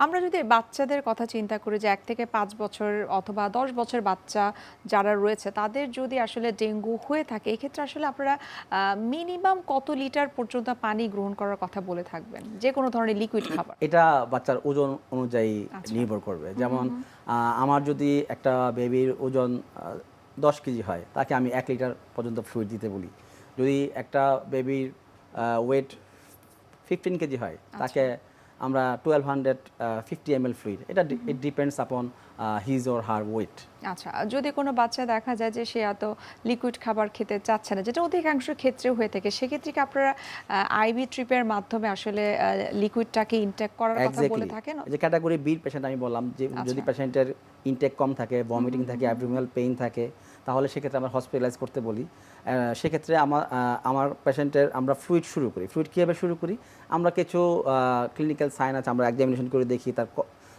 আমরা যদি বাচ্চাদের কথা চিন্তা করি যে 1 থেকে 5 বছর অথবা 10 বছর বাচ্চা যারা রয়েছে তাদের যদি আসলে ডেঙ্গু হয়ে থাকে এক্ষেত্রে আসলে আপনারা মিনিমাম কত লিটার পর্যন্ত পানি গ্রহণ করার কথা বলে থাকবেন যে কোনো ধরনের লিকুইড খাবার? এটা বাচ্চার ওজন অনুযায়ী আচ্ছা। নির্ভর করবে। হুম, হুম, যেমন হুম। আমার যদি একটা বেবির ওজন 10 কেজি হয়, তাকে আমি 1 লিটার পর্যন্ত ফ্লুইড দিতে বলি। যদি একটা বেবির ওয়েট 15 কেজি হয়, তাকে আমরা 1250 ml ফ্লুইড। এটা it depends upon his or her weight. আচ্ছা, যদি কোনো বাচ্চা দেখা যায় যে সে এত লিকুইড খাবার খেতে চাচ্ছে না, যেটা অধিকাংশ ক্ষেত্রে হয়ে থাকে, সেক্ষেত্রে কি আপনারা আইভি ট্রিপের মাধ্যমে আসলে লিকুইডটাকে ইনটেক করার কথা বলে এক্স্যাক্টলি। থাকেন? এই যে ক্যাটাগরি বির পেশেন্ট আমি বললাম যে যদি আচ্ছা। পেশেন্টের ইনটেক কম থাকে, ভমিটিং থাকে, অ্যাবডোমিনাল পেইন থাকে, তাহলে সেক্ষেত্রে আমরা হসপিটালাইজ করতে বলি। সেক্ষেত্রে আমার পেশেন্টের আমরা ফ্লুইড শুরু করি। ফ্লুইড কীভাবে শুরু করি? আমরা কিছু ক্লিনিক্যাল সাইন আছে, আমরা এক্সামিনেশন করে দেখি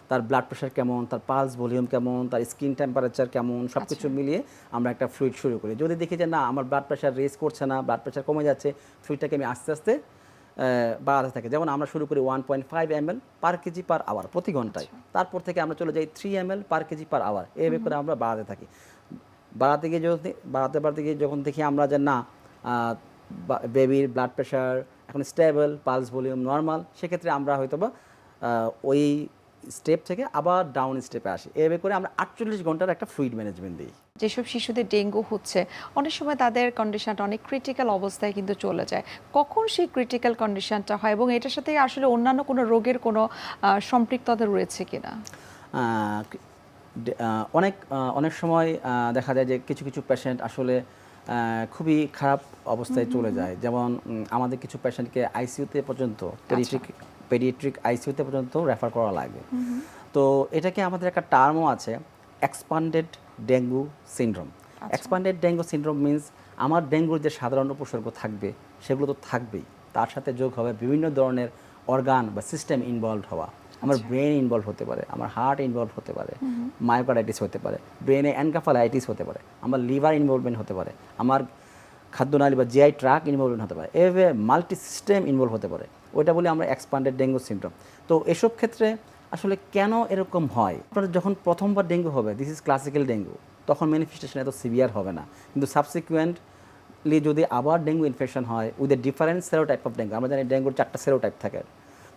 তার ব্লাড প্রেশার কেমন, তার পালস ভলিউম কেমন, তার স্কিন টেম্পারেচার কেমন, সব কিছু মিলিয়ে আমরা একটা ফ্লুইড শুরু করি। যদি দেখি যে না আমার ব্লাড প্রেশার রেজ করছে না, ব্লাড প্রেশার কমে যাচ্ছে, ফ্লুইডটাকে আমি আস্তে আস্তে বাড়াতে থাকে। যেমন আমরা শুরু করি 1.5 ml পার কেজি পার আওয়ার প্রতি ঘন্টায়। তারপর থেকে আমরা চলে যাই 3 ml পার কেজি পার আওয়ার। এভাবে করে আমরা বাড়াতে থাকি। বাড়াতে গিয়ে যখন দেখি আমরা যে না বেবির ব্লাড প্রেশার এখন স্টেবল, পালস ভলিউম নর্মাল, সেক্ষেত্রে আমরা হয়তোবা ওই স্টেপ থেকে আবার ডাউন স্টেপে আসি। এভাবে করে আমরা 48 ঘন্টার একটা ফ্লুইড ম্যানেজমেন্ট দিই। যেসব শিশুদের ডেঙ্গু হচ্ছে অনেক সময় তাদের কন্ডিশনটা অনেক ক্রিটিক্যাল অবস্থায় কিন্তু চলে যায়, কখন সেই ক্রিটিক্যাল কন্ডিশনটা হয় এবং এটার সাথে আসলে অন্যান্য কোনো রোগের কোনো সম্পৃক্ততা রয়েছে কিনা? আহ, অনেক সময় দেখা যায় যে কিছু কিছু পেশেন্ট আসলে খুবই খারাপ অবস্থায় চলে যায়। যেমন আমাদের কিছু পেশেন্টকে আইসিইউতে পর্যন্ত পেডিয়াট্রিক আইসিইউতে পর্যন্ত রেফার করা লাগে। তো এটাকে আমাদের একটা টার্মও আছে, expanded dengue syndrome. Expanded dengue syndrome means আমার ডেঙ্গুর যে সাধারণ উপসর্গ থাকবে সেগুলো তো থাকবেই, তার সাথে যোগ হবে বিভিন্ন ধরনের অর্গান বা সিস্টেম ইনভলভ হওয়া। আমার ব্রেন ইনভলভ হতে পারে, আমার হার্ট ইনভলভ হতে পারে, মায়োকার্ডাইটিস হতে পারে, ব্রেনে এনকাফালাইটিস হতে পারে, আমার লিভার ইনভলভমেন্ট হতে পারে, আমার খাদ্যনালী বা জিআই ট্রাক ইনভলভমেন্ট হতে পারে, এভাবে মাল্টি সিস্টেম ইনভলভ হতে পারে। ওইটা বলি আমরা এক্সপান্ডেড ডেঙ্গু সিনড্রোম। তো এসব ক্ষেত্রে আসলে কেন এরকম হয়? আপনার যখন প্রথমবার ডেঙ্গু হবে, দিস ইজ ক্লাসিক্যাল ডেঙ্গু, তখন ম্যানিফেস্টেশন এত সিভিয়ার হবে না। কিন্তু সাবসিকুয়েন্টলি যদি আবার ডেঙ্গু ইনফেকশন হয় with a different serotype of dengue, আমরা জানি ডেঙ্গুর 4টা সেরোটাইপ থাকে,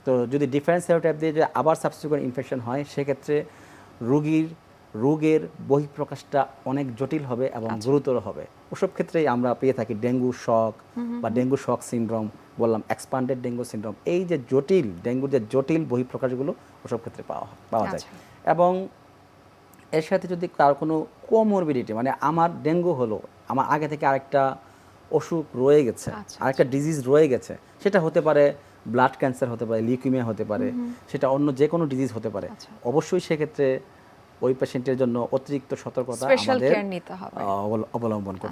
তো যদি ডিফারেন্ট সেরোটাইপ দিয়ে যদি আবার সাবসিকুয়েন্ট ইনফেকশন হয় সেক্ষেত্রে রোগের বহিঃপ্রকাশটা অনেক জটিল হবে এবং গুরুতর হবে। ওসব ক্ষেত্রেই আমরা পেয়ে থাকি ডেঙ্গু শক বা ডেঙ্গু শক সিনড্রোম, বললাম এক্সপান্ডেড ডেঙ্গু সিনড্রোম। এই যে ডেঙ্গুর যে জটিল বহিঃপ্রকাশগুলো ওসব ক্ষেত্রে পাওয়া যায়। এবং এর সাথে যদি তার কোনো কোমরবিডিটি, মানে আমার ডেঙ্গু হলো, আমার আগে থেকে আরেকটা অসুখ রয়ে গেছে, আরেকটা ডিজিজ রয়ে গেছে, সেটা হতে পারে ব্লাড ক্যান্সার, হতে পারে লিউকিমিয়া, হতে পারে সেটা অন্য যে কোনো ডিজিজ হতে পারে, অবশ্যই সেক্ষেত্রে ওই পেশেন্টের জন্য অতিরিক্ত সতর্কতা আমাদের অবলম্বন করতে